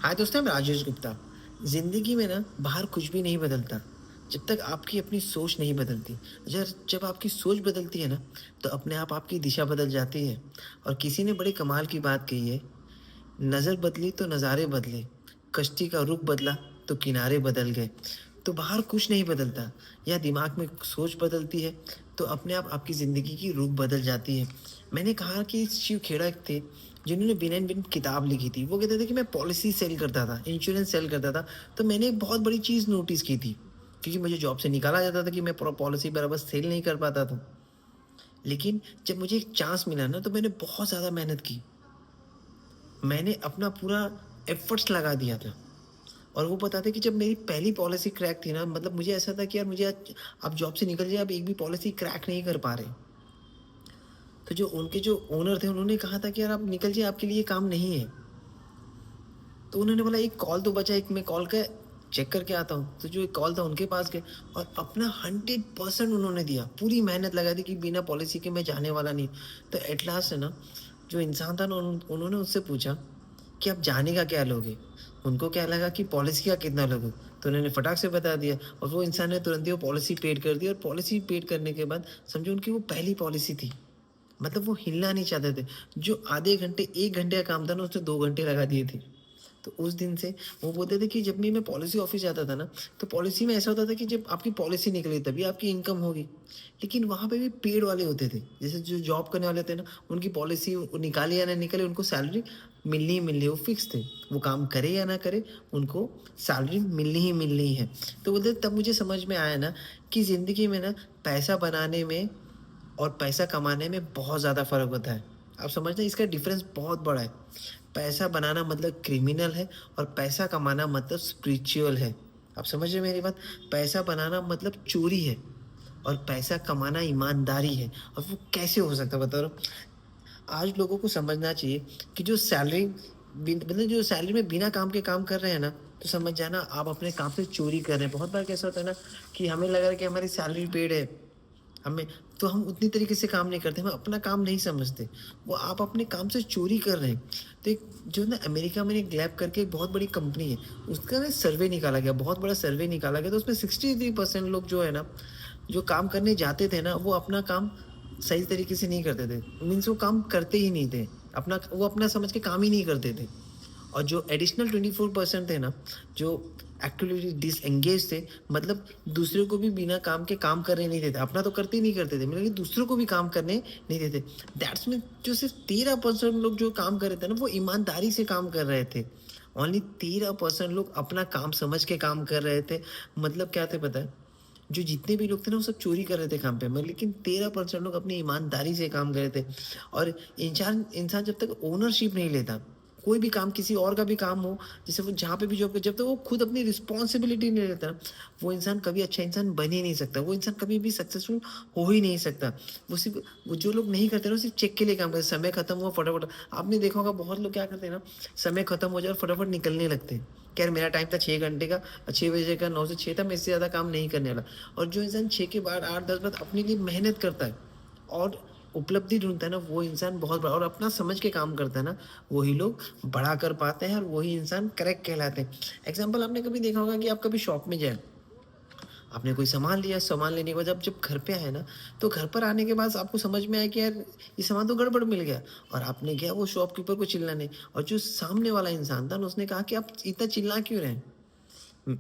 हाय दोस्तों, मैं राजेश गुप्ता। ज़िंदगी में ना बाहर कुछ भी नहीं बदलता, जब तक आपकी अपनी सोच नहीं बदलती। जब आपकी सोच बदलती है ना, तो अपने आप आपकी दिशा बदल जाती है। और किसी ने बड़ी कमाल की बात कही है, नज़र बदली तो नज़ारे बदले, कश्ती का रुख बदला तो किनारे बदल गए। तो बाहर कुछ नहीं बदलता, या दिमाग में सोच बदलती है, तो अपने आप आपकी ज़िंदगी की रुख बदल जाती है। मैंने कहा कि शिव खेड़ा एक थे, जिन्होंने बिन किताब लिखी थी। वो कहते थे कि मैं पॉलिसी सेल करता था, इंश्योरेंस सेल करता था। तो मैंने एक बहुत बड़ी चीज़ नोटिस की थी, क्योंकि मुझे जॉब से निकाला जाता था कि मैं पॉलिसी बराबर सेल नहीं कर पाता था। लेकिन जब मुझे एक चांस मिला ना, तो मैंने बहुत ज़्यादा मेहनत की। मैंने अपना पूरा एफर्ट्स लगा दिया था। और वो बताते कि जब मेरी पहली पॉलिसी क्रैक थी ना, मतलब मुझे ऐसा था कि यार मुझे आज आप जॉब से निकल जाइए, आप एक भी पॉलिसी क्रैक नहीं कर पा रहे। तो जो उनके जो ओनर थे, उन्होंने कहा था कि यार आप निकल जाइए, आपके लिए ये काम नहीं है। तो उन्होंने बोला एक कॉल तो बचा, एक मैं कॉल का चेक करके आता हूँ। तो जो एक कॉल था उनके पास गए, और अपना 100% उन्होंने दिया, पूरी मेहनत लगा दी कि बिना पॉलिसी के मैं जाने वाला नहीं। तो एट लास्ट है ना, जो इंसान था ना, उन्होंने उससे पूछा कि आप जाने का क्या लोगे? उनको क्या लगा कि पॉलिसी का कितना लोगे? तो उन्होंने फटाक से बता दिया, और वो इंसान ने तुरंत ही वो पॉलिसी पेड कर दी। और पॉलिसी पेड करने के बाद समझो उनकी वो पहली पॉलिसी थी। मतलब वो हिलना नहीं चाहते थे। जो आधे घंटे 1 घंटे का काम था ना, उसने 2 घंटे लगा दिए थे। तो उस दिन से वो बोलते थे कि जब भी मैं पॉलिसी ऑफिस जाता था ना, तो पॉलिसी में ऐसा होता था कि जब आपकी पॉलिसी निकली तभी आपकी इनकम होगी। लेकिन वहाँ पे भी पेड वाले होते थे। जैसे जो जॉब करने वाले थे ना, उनकी पॉलिसी निकाले या ना निकले, उनको सैलरी मिलनी ही मिलनी है, वो फिक्स थे। वो काम करे या ना करे, उनको सैलरी मिलनी ही मिलनी है। तो बोलते तब मुझे समझ में आया ना कि ज़िंदगी में ना पैसा बनाने में और पैसा कमाने में बहुत ज़्यादा फ़र्क होता है। आप समझ रहे हैं, इसका डिफ़रेंस बहुत बड़ा है। पैसा बनाना मतलब क्रिमिनल है, और पैसा कमाना मतलब स्पिरिचुअल है। आप समझ रहे हैं मेरी बात? पैसा बनाना मतलब चोरी है, और पैसा कमाना ईमानदारी है। और वो कैसे हो सकता है बता रहा हूँ? आज लोगों को समझना चाहिए कि जो सैलरी मतलब जो सैलरी में बिना काम के काम कर रहे हैं ना, तो समझ जाना आप अपने काम से चोरी कर रहे हैं। बहुत बार कैसा होता है ना, कि हमें लग रहा है कि हमारी सैलरी पेड है, हमें तो हम उतनी तरीके से काम नहीं करते, हम अपना काम नहीं समझते। वो आप अपने काम से चोरी कर रहे हैं। तो एक जो ना अमेरिका में एक ग्लैब करके एक बहुत बड़ी कंपनी है, उसका ना सर्वे निकाला गया, बहुत बड़ा सर्वे निकाला गया। तो उसमें 63% लोग जो है ना, जो काम करने जाते थे ना, वो अपना काम सही तरीके से नहीं करते थे। मीन्स वो काम करते ही नहीं थे। वो अपना समझ के काम ही नहीं करते थे। और जो एडिशनल 24% थे ना, जो एक्चुअली डिसएंगेज थे, मतलब दूसरे को भी बिना काम के काम करने नहीं देते। अपना तो करते ही नहीं करते थे, मतलब कि दूसरों को भी काम करने नहीं देते। दैट्स मीन जो सिर्फ 13% लोग जो काम कर रहे थे ना, वो ईमानदारी से काम कर रहे थे। ओनली 13% लोग अपना काम समझ के काम कर रहे थे। मतलब क्या थे पता है? जो जितने भी लोग थे ना, वो सब चोरी कर रहे थे काम पे, मगर लेकिन 13% लोग अपनी ईमानदारी से काम कर रहे थे। और इंसान इंसान जब तक ओनरशिप नहीं लेता, कोई भी काम, किसी और का भी काम हो, जैसे वो जहाँ पे भी जॉब, जब तक वो खुद अपनी रिस्पॉन्सिबिलिटी नहीं लेता ना, वो इंसान कभी अच्छा इंसान बन ही नहीं सकता। वो इंसान कभी भी सक्सेसफुल हो ही नहीं सकता। वो जो लोग नहीं करते ना, वो सिर्फ चेक के लिए काम करते, समय खत्म हुआ फटाफट। आपने देखा होगा बहुत लोग क्या करते हैं ना, समय खत्म हो जाए और फटाफट निकलने लगते हैं। खैर मेरा टाइम था 6 घंटे का, 6 बजे का, 9 से 6 था, मैं इससे ज़्यादा काम नहीं करने वाला। और जो इंसान 6 के बाद 8-10 बाद अपने लिए मेहनत करता है और उपलब्धि ढूँढता है ना, वो इंसान बहुत बड़ा और अपना समझ के काम करता है ना, वही लोग बड़ा कर पाते हैं, और वही इंसान करेक्ट कहलाते हैं। एग्ज़ाम्पल आपने कभी देखा होगा कि आप कभी शॉप में जाएँ, आपने कोई सामान लिया, सामान लेने के बाद जब जब घर पे आए ना, तो घर पर आने के बाद आपको समझ में आया कि यार ये सामान तो गड़बड़ मिल गया, और आपने गया वो शॉपकीपर को चिल्लाने, और जो सामने वाला इंसान था ना, उसने कहा कि आप इतना चिल्ला क्यों रहे हैं? म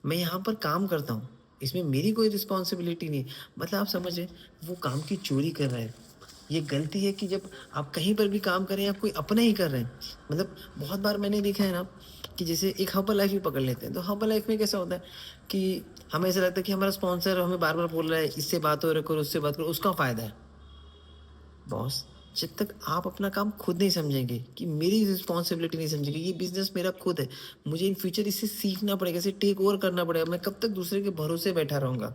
मैं यहाँ पर काम करता हूँ, इसमें मेरी कोई रिस्पॉन्सिबिलिटी नहीं है। मतलब आप समझ रहे हैं, वो काम की चोरी कर रहा है। ये गलती है कि जब आप कहीं पर भी काम कर रहे हैं, आप कोई अपना ही कर रहे हैं। मतलब बहुत बार मैंने देखा है ना, कि जैसे एक हर्बल लाइफ ही पकड़ लेते हैं, तो हर्बल लाइफ में कैसा होता है कि हमें ऐसा लगता है कि हमारा स्पॉन्सर हमें बार-बार बोल रहा है, इससे बात हो करो, उससे बात करो, उसका फ़ायदा है। बॉस, जब तक आप अपना काम खुद नहीं समझेंगे, कि मेरी रिस्पॉन्सिबिलिटी नहीं समझेंगे, ये बिज़नेस मेरा खुद है, मुझे इन फ्यूचर इससे सीखना पड़ेगा, इसे टेक ओवर करना पड़ेगा, मैं कब तक दूसरे के भरोसे बैठा रहूँगा?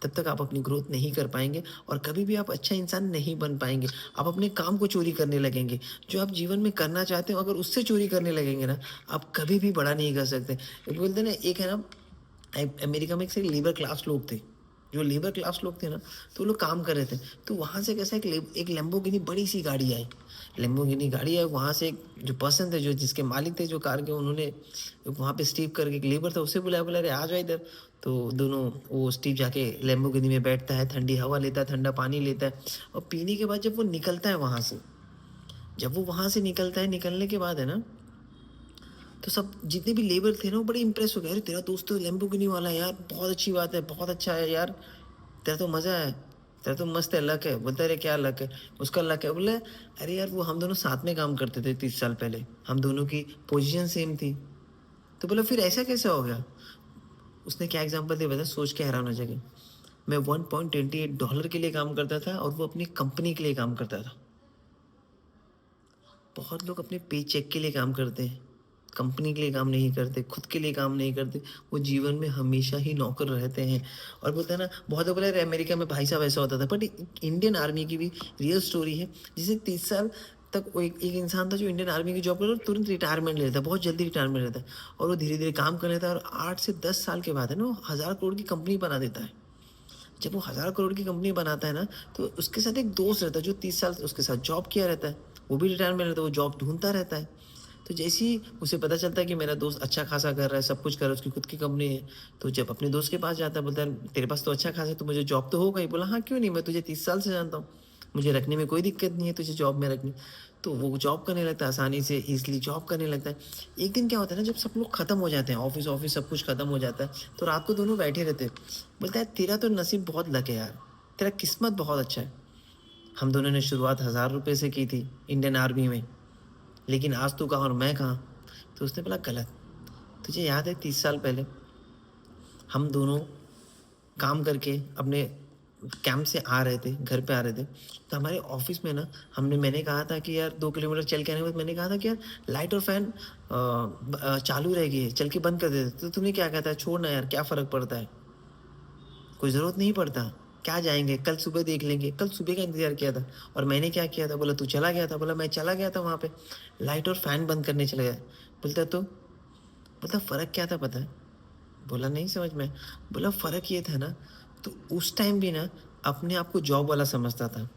तब तक आप अपनी ग्रोथ नहीं कर पाएँगे, और कभी भी आप अच्छा इंसान नहीं बन पाएँगे। आप अपने काम को चोरी करने लगेंगे। जो आप जीवन में करना चाहते हो, अगर उससे चोरी करने लगेंगे ना, आप कभी भी बड़ा नहीं कर सकते। बोलते हैं ना, एक है ना, अमेरिका में एक से लेबर क्लास लोग थे। जो लेबर क्लास लोग थे ना, तो वो लोग काम कर रहे थे। तो वहाँ से कैसा एक लैम्बोर्गिनी बड़ी-सी गाड़ी आई। लैम्बोर्गिनी गाड़ी है, वहाँ से एक जो पर्सन थे, जो जिसके मालिक थे जो कार के, उन्होंने वहाँ पे स्टीव करके एक लेबर था, उसे बुलाया, बोला, "अरे आ जाओ इधर।" तो दोनों वो स्टीव जाके लैम्बोर्गिनी में बैठता है, ठंडी हवा लेता है, ठंडा पानी लेता है और पीने के बाद जब वो निकलता है वहाँ से, जब वो वहाँ से निकलता है, निकलने के बाद है ना, तो सब जितने भी लेबर थे ना, वो बड़े इम्प्रेस हो गए, "अरे! तेरा दोस्त तो लैम्बोर्गिनी वाला है यार, बहुत अच्छी बात है, बहुत अच्छा है यार, तेरा तो मज़ा है, तेरा तो मस्त है, लक है।" बोलता है, "अरे! क्या लक है?" उसका लक है, बोला, "अरे यार, वो हम दोनों साथ में काम करते थे 30 साल पहले, हम दोनों की पोज़ीशन सेम थी।" तो बोला, "फिर ऐसा कैसे हो गया?" उसने क्या एग्ज़ाम्पल दिया पता है? सोच के हैरान हो जाएँगे। मैं $1.28 के लिए काम करता था और वो अपनी कंपनी के लिए काम करता था। बहुत लोग अपने पेचेक के लिए काम करते हैं, कंपनी के लिए काम नहीं करते, खुद के लिए काम नहीं करते, वो जीवन में हमेशा ही नौकर रहते हैं। और बोलते हैं ना, बहुत लोग बोले अरे अमेरिका में भाई साहब ऐसा होता था, बट इंडियन आर्मी की भी रियल स्टोरी है, जिसे 30 साल तक वो एक इंसान था जो इंडियन आर्मी की जॉब करता था, तुरंत रिटायरमेंट ले लेता है, बहुत जल्दी रिटायरमेंट लेता है और वो धीरे-धीरे काम कर लेता है और 8 से 10 साल के बाद है ना, वो 1000 करोड़ की कंपनी बना देता है। जब वो 1000 करोड़ की कंपनी बनाता है ना, तो उसके साथ एक दोस्त रहता है जो 30 साल उसके साथ जॉब किया रहता है। वो भी रिटायरमेंट लेता है, वो जॉब ढूँढता रहता है। तो जैसे ही उसे पता चलता है कि मेरा दोस्त अच्छा खासा कर रहा है, सब कुछ कर रहा है, उसकी खुद की कंपनी है, तो जब अपने दोस्त के पास जाता है, बोलता है, "तेरे पास तो अच्छा खासा है, तो मुझे जॉब तो होगा ही।" बोला, "हाँ, क्यों नहीं? मैं तुझे 30 साल से जानता हूँ। मुझे रखने में कोई दिक्कत नहीं है तुझे जॉब में रखने।" तो वो जॉब करने लगता है, आसानी से ईज़िली जॉब करने लगता है। एक दिन क्या होता है ना, जब सब लोग खत्म हो जाते हैं, ऑफ़िस सब कुछ खत्म हो जाता है, तो रात को दोनों बैठे रहते हैं। बोलता है, "तेरा तो नसीब बहुत लक है यार, तेरा किस्मत बहुत अच्छा है। हम दोनों ने शुरुआत ₹1000 से की थी इंडियन आर्मी में, लेकिन आज तू कहाँ और मैं कहाँ?" तो उसने बोला, "गलत। तुझे याद है 30 साल पहले हम दोनों काम करके अपने कैंप से आ रहे थे, घर पे आ रहे थे, तो हमारे ऑफ़िस में ना मैंने कहा था कि यार 2 किलोमीटर चल के आने के बाद मैंने कहा था कि यार लाइट और फ़ैन चालू रहेगी, चल के बंद कर देते। तो तूने क्या कहता है, छोड़ ना यार, क्या फ़र्क पड़ता है? कोई ज़रूरत नहीं पड़ता। क्या जाएँगे, कल सुबह देख लेंगे। कल सुबह का इंतज़ार किया था और मैंने क्या किया था, बोला तू चला गया था, बोला मैं चला गया था वहाँ पे, लाइट और फ़ैन बंद करने चला गया। बोलता तो? बोलता फ़र्क क्या था पता है? बोला नहीं समझ में। बोला फ़र्क ये था ना, तो उस टाइम भी ना अपने आप को जॉब वाला समझता था,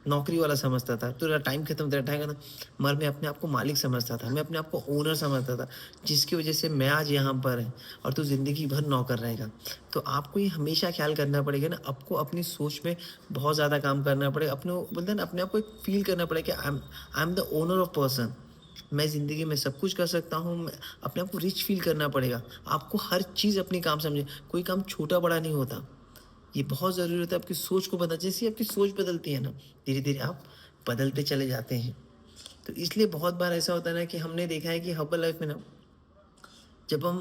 नौकरी वाला समझता था। तेरा टाइम खत्म, तेरा टाइम खत्म, मगर मैं अपने आप को मालिक समझता था, मैं अपने आप को ओनर समझता था, जिसकी वज़ह से मैं आज यहाँ पर है और तू ज़िंदगी भर नौकर रहेगा। तो आपको ये हमेशा ख़्याल करना पड़ेगा ना, आपको अपनी सोच में बहुत ज़्यादा काम करना पड़ेगा। अपने बोलते हैं ना, अपने आप को एक फ़ील करना पड़ेगा कि I am the owner of person. मैं ज़िंदगी में सब कुछ कर सकता हूँ, मैं अपने आप को रिच फ़ील करना पड़ेगा। आपको हर चीज़ अपनी काम समझे, कोई काम छोटा-बड़ा नहीं होता। ये बहुत ज़रूरी होता है आपकी सोच को बदलना, जैसे ही आपकी सोच बदलती है ना, धीरे-धीरे आप बदलते चले जाते हैं। तो इसलिए बहुत बार ऐसा होता है ना कि हमने देखा है कि हर्बल लाइफ़ में ना, जब हम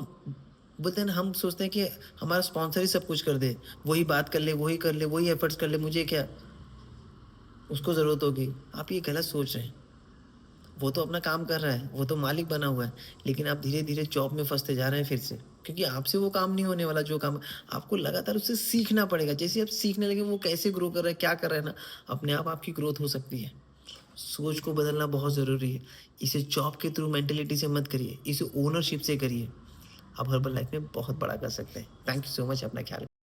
बोलते हैं ना, हम सोचते हैं कि हमारा स्पॉन्सर ही सब कुछ कर दे, वही बात कर ले, वही कर ले, वही एफ़र्ट्स कर ले, मुझे क्या, उसको ज़रूरत होगी। आप ये गलत सोच रहे हैं। वो तो अपना काम कर रहा है, वो तो मालिक बना हुआ है, लेकिन आप धीरे-धीरे जॉब में फँसते जा रहे हैं फिर से, क्योंकि आपसे वो काम नहीं होने वाला जो काम आपको लगातार उससे सीखना पड़ेगा। जैसे आप सीखने लगे वो कैसे ग्रो कर रहा है, क्या कर रहा है ना, अपने आप आपकी ग्रोथ हो सकती है। सोच को बदलना बहुत ज़रूरी है। इसे जॉब के थ्रू मेंटालिटी से मत करिए, इसे ओनरशिप से करिए। आप हर्बल लाइफ में बहुत बड़ा कर सकते हैं। थैंक यू सो मच, अपना ख्याल